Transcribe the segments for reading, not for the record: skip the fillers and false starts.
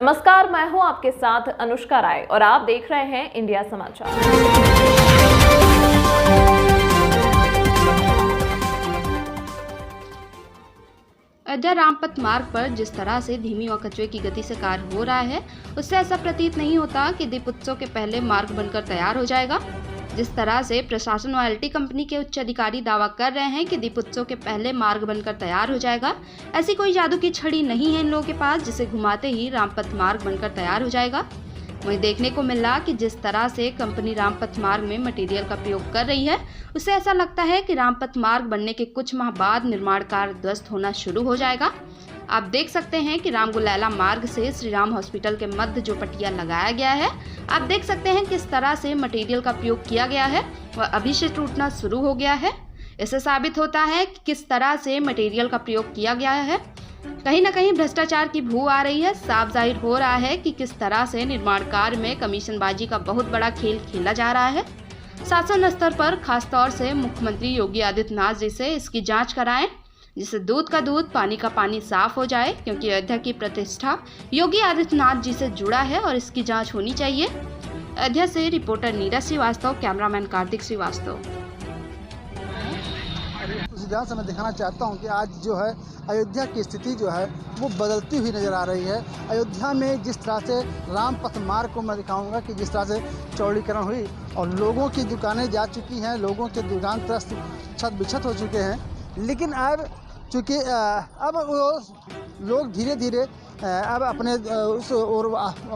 नमस्कार, मैं हूं आपके साथ अनुष्का राय और आप देख रहे हैं इंडिया समाचार। अयोध्या रामपथ मार्ग पर जिस तरह से धीमी व कछुए की गति से कार्य हो रहा है, उससे ऐसा प्रतीत नहीं होता कि दीपोत्सव के पहले मार्ग बनकर तैयार हो जाएगा। जिस तरह से प्रशासन व एलटी कंपनी के उच्च अधिकारी दावा कर रहे हैं कि दीपोत्सव के पहले मार्ग बनकर तैयार हो जाएगा, ऐसी कोई जादू की छड़ी नहीं है इन लोगों के पास जिसे घुमाते ही रामपथ मार्ग बनकर तैयार हो जाएगा। वहीं देखने को मिला कि जिस तरह से कंपनी रामपथ मार्ग में मटेरियल का प्रयोग कर रही है, उससे ऐसा लगता है कि रामपथ मार्ग बनने के कुछ माह बाद निर्माण कार्य ध्वस्त होना शुरू हो जाएगा। आप देख सकते हैं कि रामगुलैला मार्ग से श्री राम हॉस्पिटल के मध्य जो पट्टियां लगाया गया है, आप देख सकते हैं किस तरह से मटेरियल का प्रयोग किया गया है वह अभी से टूटना शुरू हो गया है। इससे साबित होता है कि किस तरह से मटेरियल का प्रयोग किया गया है। कहीं न कहीं भ्रष्टाचार की भू आ रही है। साफ जाहिर हो रहा है कि किस तरह से निर्माण कार्य में कमीशनबाजी का बहुत बड़ा खेल खेला जा रहा है। शासन स्तर पर खासतौर से मुख्यमंत्री योगी आदित्यनाथ जी से इसकी जांच कराएं, जिससे दूध का दूध पानी का पानी साफ हो जाए, क्योंकि अयोध्या की प्रतिष्ठा योगी आदित्यनाथ जी से जुड़ा है और इसकी जांच होनी चाहिए। अयोध्या से रिपोर्टर नीरज श्रीवास्तव, कैमरामैन कार्तिक श्रीवास्तव। जहाँ से मैं दिखाना चाहता हूँ कि आज जो है अयोध्या की स्थिति जो है वो बदलती हुई नज़र आ रही है। अयोध्या में जिस तरह से रामपथ मार्ग को मैं दिखाऊंगा कि जिस तरह से चौड़ीकरण हुई और लोगों की दुकानें जा चुकी हैं, लोगों के दुकान त्रस्त छत बिछत हो चुके हैं, लेकिन अब चूँकि अब वो लोग धीरे धीरे अब अपने उस ओर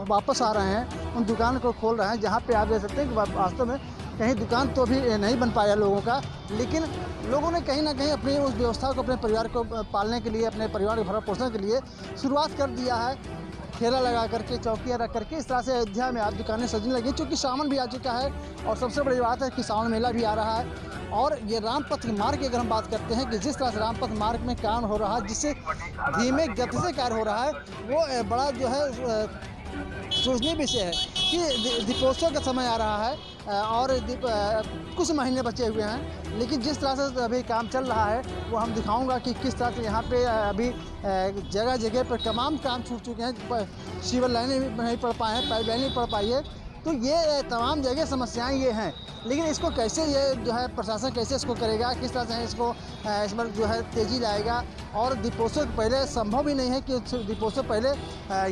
वापस आ रहे हैं, उन दुकान को खोल रहे हैं जहाँ पे आप देख सकते हैं कि वास्तव में कहीं दुकान तो भी नहीं बन पाया लोगों का, लेकिन लोगों ने कहीं ना कहीं अपनी उस व्यवस्था को अपने परिवार को पालने के लिए, अपने परिवार को भरण पोषण के लिए शुरुआत कर दिया है। ठेला लगा करके, चौकियाँ रख करके इस तरह से अयोध्या में आज दुकानें सजने लगी, क्योंकि सावन भी आ चुका है और सबसे बड़ी बात है कि सावन मेला भी आ रहा है। और ये रामपथ मार्ग की अगर हम बात करते हैं कि जिस तरह से रामपथ मार्ग में काम हो रहा है, जिससे धीमे गति से कार्य हो रहा है, वो बड़ा जो है सोचनीय विषय है कि दीपोत्सव का समय आ रहा है और कुछ महीने बचे हुए हैं, लेकिन जिस तरह से अभी काम चल रहा है वो हम दिखाऊंगा कि किस तरह से यहाँ पे अभी जगह जगह पर तमाम काम छूट चुके हैं। सीवर लाइनें नहीं पड़ पाए हैं, पाइप लाइनें नहीं पड़ पाई है, तो ये तमाम जगह समस्याएं ये हैं। लेकिन इसको कैसे ये जो है प्रशासन कैसे इसको करेगा, किस तरह से इसको इस पर जो है तेज़ी लाएगा। और दीपोत्सव पहले संभव ही नहीं है कि दीपोत्सव पहले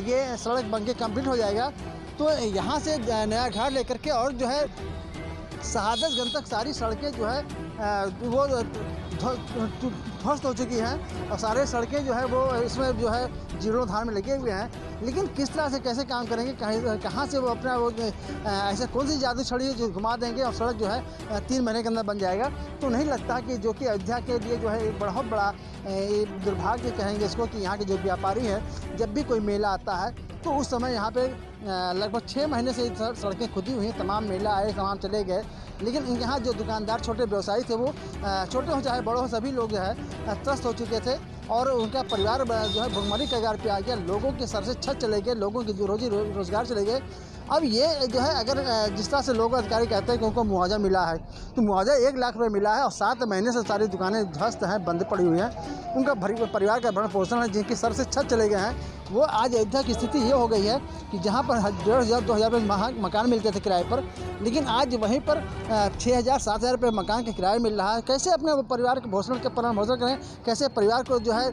ये सड़क बन के कम्प्लीट हो जाएगा। तो यहाँ से नया घाट लेकर के और जो है शहादतगंज तक सारी सड़कें जो है वो ध्वस्त हो चुकी हैं और सारे सड़कें जो है वो इसमें जो है जीर्णोद्धार में लगे हुए हैं। लेकिन किस तरह से कैसे काम करेंगे, कहाँ से वो अपना वो ऐसे कौन सी जादू छड़ी है जो घुमा देंगे और सड़क जो है 3 महीने के अंदर बन जाएगा। तो नहीं लगता कि जो कि अयोध्या के लिए जो है एक बहुत बड़ा दुर्भाग्य कहेंगे इसको कि यहाँ के जो व्यापारी हैं, जब भी कोई मेला आता है तो उस समय यहाँ पे लगभग 6 महीने से सड़कें खुदी हुई हैं, तमाम मेला आए, तमाम चले गए, लेकिन यहाँ जो दुकानदार छोटे व्यवसायी थे वो छोटे हो चाहे बड़े हो सभी लोग जो है त्रस्त हो चुके थे और उनका परिवार जो है भुखमरी के कगार पे आ गया। लोगों के सर से छत चले गए, लोगों की रोजी रोजगार चले गए। अब ये जो है अगर जिस तरह से लोग अधिकारी कहते हैं कि उनको मुआवजा मिला है, तो मुआवजा 1 लाख रुपये मिला है और 7 महीने से सारी दुकानें ध्वस्त हैं, बंद पड़ी हुई हैं। उनका परिवार का भरण पोषण है, जिनके सर से छत चले गए हैं, वो आज अयोध्या की स्थिति ये हो गई है कि जहाँ पर 1,500-2,000 रुपये मकान मिलते थे किराए पर, लेकिन आज वहीं पर 6,000-7,000 रुपये मकान का किराया मिल रहा है। कैसे अपने परिवार के भरण पोषण करें, कैसे परिवार को जो है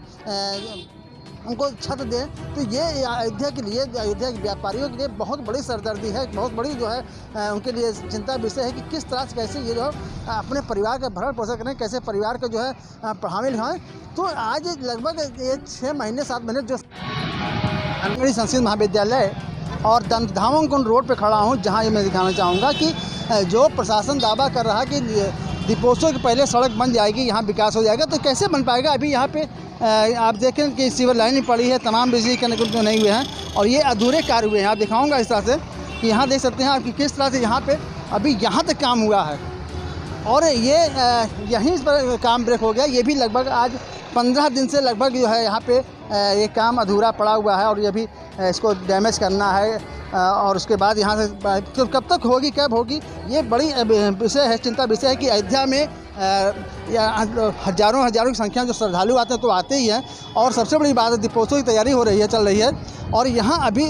उनको छत दें। तो ये अयोध्या के लिए, अयोध्या के व्यापारियों के लिए बहुत बड़ी सरदर्दी है, बहुत बड़ी जो है उनके लिए चिंता विषय है कि किस तरह से कैसे ये जो अपने परिवार का भरण पोषण करें, कैसे परिवार को जो है प्रभावित हैं। तो आज लगभग ये 6 महीने 7 महीने जो अंगड़ी संस्कृत महाविद्यालय और धामोकुंड रोड पे खड़ा हूँ, जहाँ ये मैं दिखाना चाहूँगा कि जो प्रशासन दावा कर रहा है कि दीपोत्सव के पहले सड़क बन जाएगी, यहाँ विकास हो जाएगा, तो कैसे बन पाएगा। अभी यहाँ पे आप देखें कि सीवर लाइन पड़ी है, तमाम बिजली कनेक्ट नहीं हुए हैं और ये अधूरे कार्य हुए हैं। आप दिखाऊंगा इस तरह से कि यहाँ देख सकते हैं आप कि किस तरह से यहाँ पे अभी यहाँ तक काम हुआ है और ये यहीं पर काम ब्रेक हो गया। ये भी लगभग आज 15 दिन से लगभग जो है यहाँ पे ये काम अधूरा पड़ा हुआ है और ये भी इसको डैमेज करना है और उसके बाद यहाँ से तो कब तक होगी, कब होगी, ये बड़ी विषय है, चिंता विषय है कि अयोध्या में या हज़ारों की संख्या में जो श्रद्धालु आते हैं तो आते ही हैं। और सबसे बड़ी बात है दीपोत्सव की तैयारी हो रही है, चल रही है। और यहाँ अभी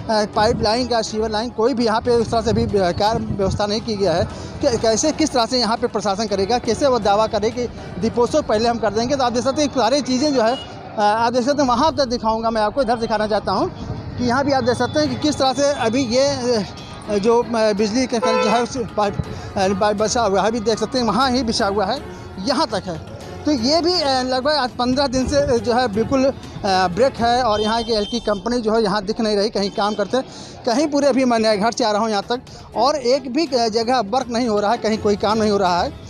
पाइपलाइन का सीवर लाइन कोई भी यहाँ पे उस तरह से अभी कार्य व्यवस्था नहीं की गया है कि कैसे किस तरह से यहाँ पे प्रशासन करेगा, कैसे वो दावा करे कि दीपोत्सव पहले हम कर देंगे। तो आप देख सकते हैं सारी चीज़ें जो है आप देख सकते हैं, वहाँ पर दिखाऊँगा मैं आपको, इधर दिखाना चाहता हूँ कि यहाँ भी आप देख सकते हैं कि किस तरह से अभी ये जो बिजली का जो है पाइप बचा हुआ है, अभी देख सकते हैं वहाँ ही बिछा हुआ है, यहाँ तक है। तो ये भी लगभग आज 15 दिन से जो है बिल्कुल ब्रेक है। और यहाँ की एलटी कंपनी जो है यहाँ दिख नहीं रही, कहीं काम करते, कहीं पूरे अभी मैं नए घर से आ रहा हूँ यहाँ तक, और एक भी जगह वर्क नहीं हो रहा है, कहीं कोई काम नहीं हो रहा है।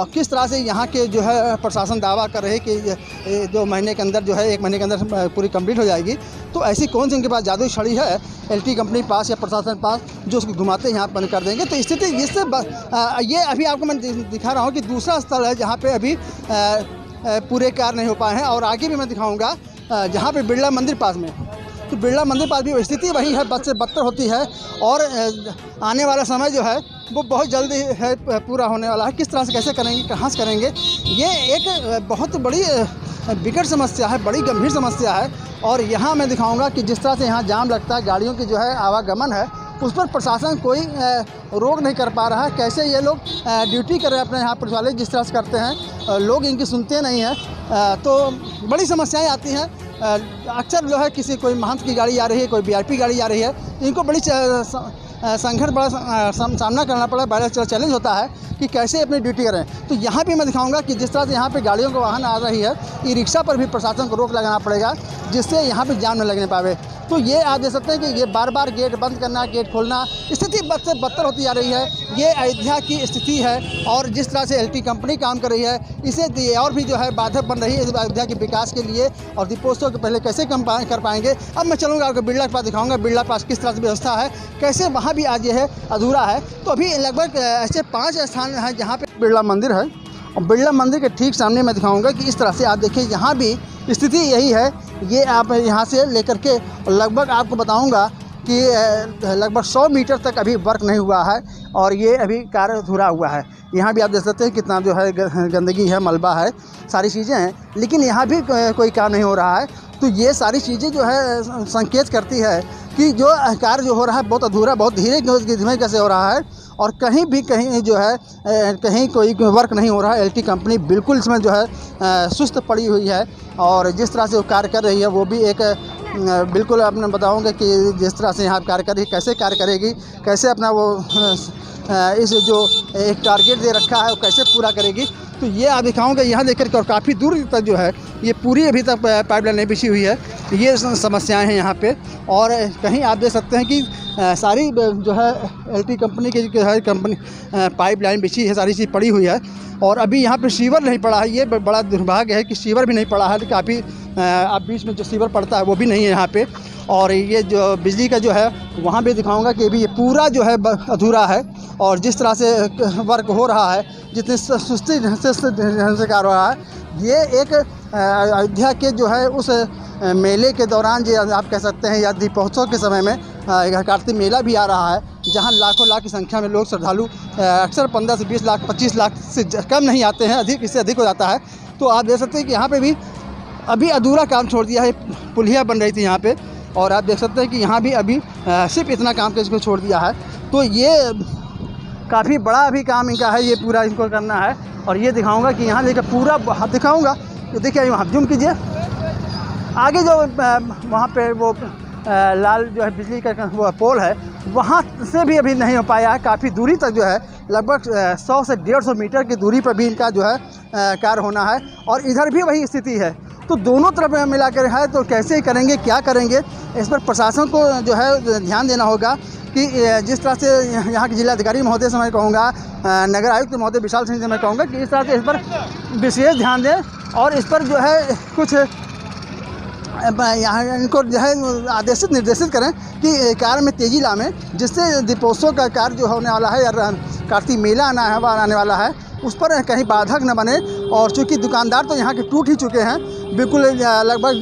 किस तरह से यहाँ के जो है प्रशासन दावा कर रहे हैं कि 2 महीने के अंदर जो है 1 महीने के अंदर पूरी कंप्लीट हो जाएगी। तो ऐसी कौन सी उनके पास जादुई छड़ी है एलटी कंपनी पास या प्रशासन पास जो उसको घुमाते यहाँ बंद कर देंगे। तो स्थिति जिससे ये अभी आपको मैं दिखा रहा हूँ कि दूसरा स्थल है जहाँ पे अभी पूरे कार्य नहीं हो पाए हैं। और आगे भी मैं दिखाऊँगा जहाँ पे बिरला मंदिर पास में, तो बिरला मंदिर पास भी स्थिति वही है, बद से बदतर होती है। और आने वाला समय जो है वो बहुत जल्दी है पूरा होने वाला है। किस तरह से कैसे करेंगे, कहाँ से करेंगे, ये एक बहुत बड़ी बिकट समस्या है, बड़ी गंभीर समस्या है। और यहाँ मैं दिखाऊंगा कि जिस तरह से यहाँ जाम लगता है, गाड़ियों की जो है आवागमन है, उस पर प्रशासन कोई रोक नहीं कर पा रहा है। कैसे ये लोग ड्यूटी कर रहे हैं अपने यहाँ पुलिस वाले, जिस तरह से करते हैं, लोग इनकी सुनते नहीं हैं। तो बड़ी समस्याएँ आती हैं। अक्सर जो है किसी कोई महंत की गाड़ी आ रही है, कोई वीआईपी गाड़ी आ रही है, इनको बड़ी संघर्ष बड़ा सामना करना पड़ा, बड़ा चैलेंज होता है कि कैसे अपनी ड्यूटी करें। तो यहाँ भी मैं दिखाऊंगा कि जिस तरह से यहाँ पे गाड़ियों का वाहन आ रही है, ई रिक्शा पर भी प्रशासन को रोक लगाना पड़ेगा, जिससे यहाँ पे जाम न लगने पावे। तो ये आप देख सकते हैं कि ये बार बार गेट बंद करना, गेट खोलना, स्थिति बद से बदतर होती जा रही है। ये अयोध्या की स्थिति है। और जिस तरह से एलटी कंपनी काम कर रही है, इसे और भी जो है बाधक बन रही है अयोध्या के विकास के लिए। और दीपोत्सव के पहले कैसे कर पाएंगे। अब मैं चलूँगा आपको बिरला के पास दिखाऊँगा, बिरला पास किस तरह से व्यवस्था है, कैसे वहाँ भी आज ये है अधूरा है। तो अभी लगभग ऐसे 5 स्थान हैं जहाँ पर बिरला मंदिर है। और बिरला मंदिर के ठीक सामने मैं दिखाऊंगा कि इस तरह से आप देखिए, यहाँ भी स्थिति यही है। ये आप यहाँ से लेकर के लगभग आपको बताऊंगा कि लगभग 100 मीटर तक अभी वर्क नहीं हुआ है और ये अभी कार्य अधूरा हुआ है। यहाँ भी आप देख सकते हैं कितना जो है गंदगी है, मलबा है, सारी चीज़ें हैं, लेकिन यहाँ भी कोई काम नहीं हो रहा है। तो ये सारी चीज़ें जो है संकेत करती है कि जो कार्य जो हो रहा है बहुत अधूरा, बहुत धीमे कैसे हो रहा है। और कहीं जो है कहीं कोई वर्क नहीं हो रहा है। एलटी कंपनी बिल्कुल इसमें जो है सुस्त पड़ी हुई है। और जिस तरह से वो कार्य कर रही है वो भी एक बिल्कुल आपने बताऊंगा कि जिस तरह से यहाँ कार्य कर रही है, कैसे कार्य करेगी, कैसे अपना वो इस जो एक टारगेट दे रखा है वो कैसे पूरा करेगी। तो ये आप दिखाऊंगा यहाँ देख कर। और काफ़ी दूर तक जो है ये पूरी अभी तक पाइपलाइन नहीं बिछी हुई है, ये समस्याएं हैं यहाँ पे। और कहीं आप देख सकते हैं कि सारी जो है एलटी कंपनी की जो है पाइपलाइन बिछी है, सारी चीज़ पड़ी हुई है। और अभी यहाँ पे सीवर नहीं पड़ा है, ये बड़ा दुर्भाग्य है कि सीवर भी नहीं पड़ा है। काफ़ी आप बीच में जो सीवर पड़ता है वो भी नहीं है यहाँ पे। और ये जो बिजली का जो है वहाँ भी दिखाऊंगा कि अभी ये पूरा जो है अधूरा है। और जिस तरह से वर्क हो रहा है, जितनी सुस्ती से कार्य हो रहा है, ये एक अयोध्या के जो है उस मेले के दौरान जो आप कह सकते हैं, या दीपोत्सव के समय में कार्तिक मेला भी आ रहा है, जहां लाखों लाख की संख्या में लोग श्रद्धालु अक्सर 15 से 20 लाख 25 लाख से कम नहीं आते हैं, इससे अधिक हो जाता है। तो आप देख सकते हैं कि यहाँ पे भी अभी अधूरा काम छोड़ दिया है। पुलिया बन रही थी यहाँ पे, और आप देख सकते हैं कि यहाँ भी अभी सिर्फ इतना काम के इसको छोड़ दिया है। तो ये काफ़ी बड़ा अभी काम इनका है, ये पूरा इनको करना है। और ये दिखाऊंगा कि यहाँ लेकर पूरा दिखाऊंगा। तो देखिए वहाँ जूम कीजिए, आगे जो वहाँ पे वो लाल जो है बिजली का वो पोल है, वहाँ से भी अभी नहीं हो पाया है। काफ़ी दूरी तक जो है लगभग 100 से 150 मीटर की दूरी पर भी इनका जो है कार्य होना है। और इधर भी वही स्थिति है। तो दोनों तरफ मिला कर है, तो कैसे करेंगे, क्या करेंगे, इस पर प्रशासन को जो है ध्यान देना होगा। कि जिस तरह से यहाँ के जिलाधिकारी महोदय से मैं कहूँगा, नगर आयुक्त महोदय विशाल सिंह से मैं कहूँगा कि इस तरह से इस पर विशेष ध्यान दें। और इस पर जो है कुछ यहाँ इनको जो है आदेशित निर्देशित करें कि कार्य में तेज़ी लाएं, जिससे दीपोत्सव का कार्य जो होने वाला है या कार्तिक मेला आने वाला है, उस पर कहीं बाधक न बने। और चूँकि दुकानदार तो यहाँ के टूट ही चुके हैं, बिल्कुल लगभग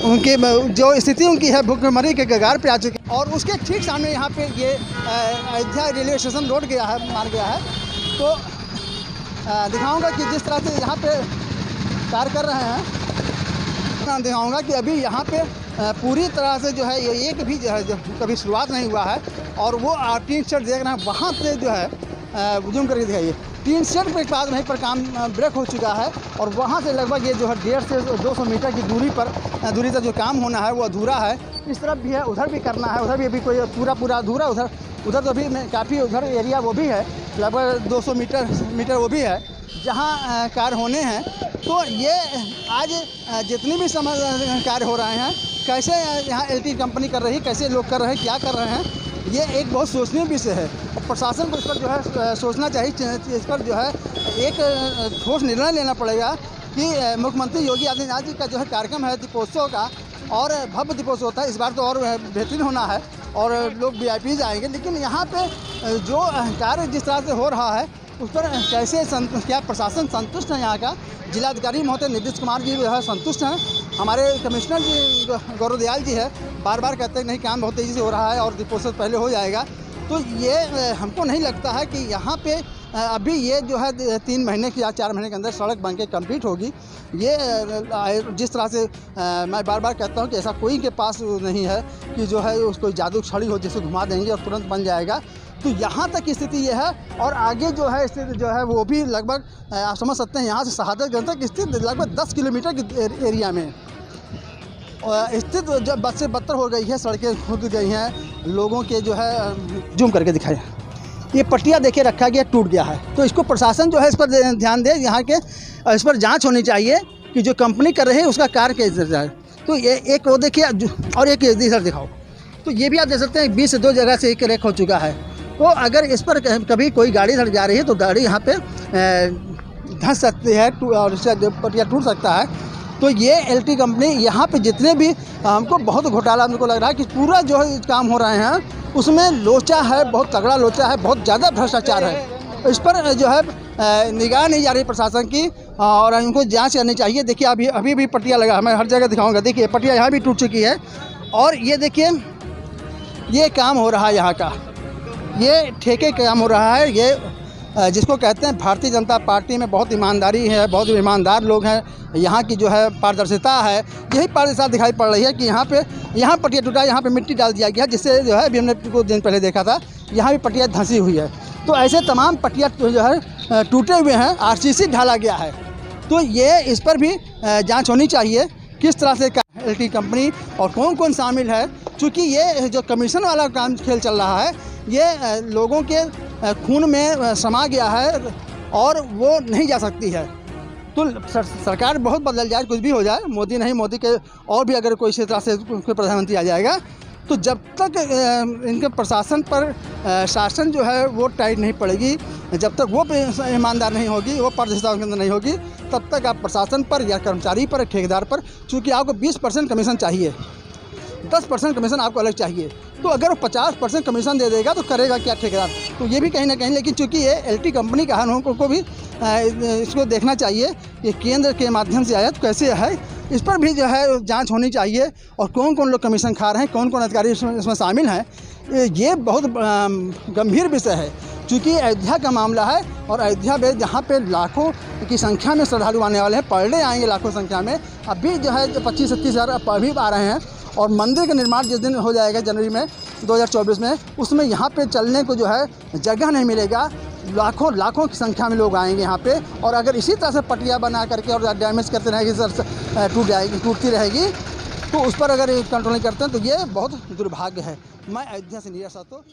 उनकी जो स्थिति उनकी है भुखमरी के कगार पे आ चुके हैं। और उसके ठीक सामने यहाँ पे ये अयोध्या रेलवे स्टेशन रोड गया है, मार गया है। तो दिखाऊंगा कि जिस तरह से यहाँ पे कार्य कर रहे हैं, दिखाऊंगा कि अभी यहाँ पे पूरी तरह से जो है ये एक भी जो है कभी शुरुआत नहीं हुआ है। और वो टीन शेड देख रहे हैं, वहाँ पे जो है जूम करके दिखाइए, टीन शेड के बाद वहीं पर काम ब्रेक हो चुका है। और वहाँ से लगभग ये जो है 150 से 200 मीटर की दूरी तक जो काम होना है वो अधूरा है। इस तरफ भी है, उधर भी करना है, उधर भी अभी कोई पूरा अधूरा, उधर तो अभी काफ़ी उधर एरिया वो भी है, लगभग 200 मीटर वो भी है जहाँ कार्य होने हैं। तो ये आज जितनी भी कार्य हो रहे हैं, कैसे यहाँ एलटी कंपनी कर रही है, कैसे लोग कर रहे हैं, क्या कर रहे हैं, ये एक बहुत सोचनीय विषय है। और प्रशासन को इस पर जो है सोचना चाहिए, इस पर जो है एक ठोस निर्णय लेना पड़ेगा कि मुख्यमंत्री योगी आदित्यनाथ जी का जो है कार्यक्रम है दीपोत्सव का, और भव्य दीपोत्सव होता है, इस बार तो और बेहतरीन होना है और लोग वीआईपी आएंगे। लेकिन यहाँ पे जो कार्य जिस तरह से हो रहा है उस पर कैसे क्या प्रशासन संतुष्ट है? यहाँ का जिलाधिकारी महोदय नीतीश कुमार जी जो है संतुष्ट हैं। हमारे कमिश्नर जी गौरव दयाल जी है, बार बार कहते हैं नहीं काम बहुत तेज़ी से हो रहा है और दीपोत्सव पहले हो जाएगा। तो ये हमको नहीं लगता है कि यहाँ पे अभी ये जो है 3 महीने की या 4 महीने के अंदर सड़क बन के कम्प्लीट होगी। ये जिस तरह से मैं बार बार कहता हूँ कि ऐसा कोई के पास नहीं है कि जो है उसको जादू छड़ी हो जिसे घुमा देंगे और तुरंत बन जाएगा। तो यहाँ तक की स्थिति ये है। और आगे जो है स्थिति जो है वो भी लगभग आप समझ सकते हैं, यहाँ से शहादतगंज तक स्थित लगभग 10 किलोमीटर की एरिया में स्थित जब बद से बदतर हो गई है, सड़कें खुद गई हैं, लोगों के जो है जूम करके दिखाएं, ये पट्टियाँ देखे रखा गया, टूट गया है। तो इसको प्रशासन जो है इस पर ध्यान दे, यहाँ के इस पर जांच होनी चाहिए कि जो कंपनी कर रही है उसका कार्य कैसे जाए। तो ये एक वो देखिए और एक इधर दिखाओ, तो ये भी आप देख सकते हैं 20 से 2 जगह से एक रेक हो चुका है। तो अगर इस पर कभी कोई गाड़ी इधर जा रही है तो गाड़ी यहाँ पे धंस सकती है और इससे पट्टियाँ टूट सकता है। तो ये एलटी कंपनी यहाँ पे जितने भी हमको बहुत घोटाला हमको लग रहा है कि पूरा जो है काम हो रहे हैं उसमें लोचा है, बहुत तगड़ा लोचा है, बहुत ज़्यादा भ्रष्टाचार है। इस पर जो है निगाह नहीं जा रही प्रशासन की और इनको जांच करनी चाहिए। देखिए अभी भी पट्टियाँ लगा, मैं हर जगह दिखाऊंगा। देखिए पट्टियाँ यहाँ भी टूट चुकी है और ये देखिए ये काम हो रहा है, यहाँ का ये ठेके काम हो रहा है। ये जिसको कहते हैं भारतीय जनता पार्टी में बहुत ईमानदारी है, बहुत ईमानदार लोग हैं, यहाँ की जो है पारदर्शिता है, यही पारदर्शिता दिखाई पड़ रही है कि यहाँ पट्टियाँ टूटा, यहाँ पे मिट्टी डाल दिया गया, जिससे जो है अभी हमने कुछ दिन पहले देखा था यहाँ भी पट्टियाँ धंसी हुई है। तो ऐसे तमाम पट्टियाँ जो है टूटे हुए हैं, आरसीसी ढाला गया है। तो ये इस पर भी जाँच होनी चाहिए किस तरह से एलटी कंपनी और कौन कौन शामिल है, क्योंकि ये जो कमीशन वाला काम खेल चल रहा है ये लोगों के खून में समा गया है और वो नहीं जा सकती है। तो सरकार बहुत बदल जाए, कुछ भी हो जाए, मोदी नहीं, मोदी के और भी अगर कोई इसी तरह से कोई प्रधानमंत्री आ जाएगा, तो जब तक इनके प्रशासन पर शासन जो है वो टाइट नहीं पड़ेगी, जब तक वो ईमानदार नहीं होगी, वो पारदर्शिता के अंदर नहीं होगी, तब तक आप प्रशासन पर या कर्मचारी पर, ठेकेदार पर, चूँकि आपको 20% कमीशन चाहिए, 10% कमीशन आपको अलग चाहिए, तो अगर वो 50% कमीशन दे देगा तो करेगा क्या ठेकेदार? तो ये भी कहीं ना कहीं, लेकिन चूंकि ये एलटी कंपनी का है, उनको भी इसको देखना चाहिए कि केंद्र के माध्यम से आया तो कैसे है, इस पर भी जो है जांच होनी चाहिए और कौन कौन लोग कमीशन खा रहे हैं, कौन कौन अधिकारी इसमें शामिल हैं। ये बहुत गंभीर विषय है क्योंकि अयोध्या का मामला है और अयोध्या में जहाँ पे लाखों की संख्या में श्रद्धालु आने वाले हैं, पर डे आएंगे लाखों संख्या में। अभी जो है 25-30 हज़ार अभी आ रहे हैं और मंदिर का निर्माण जिस दिन हो जाएगा जनवरी में 2024 में, उसमें यहाँ पे चलने को जो है जगह नहीं मिलेगा, लाखों की संख्या में लोग आएंगे यहाँ पे। और अगर इसी तरह से पटिया बना करके और डैमेज करते रहेगी, सर टूटती रहेगी, तो उस पर अगर कंट्रोल नहीं करते हैं तो ये बहुत दुर्भाग्य है। मैं अयोध्या से नीरज सातो।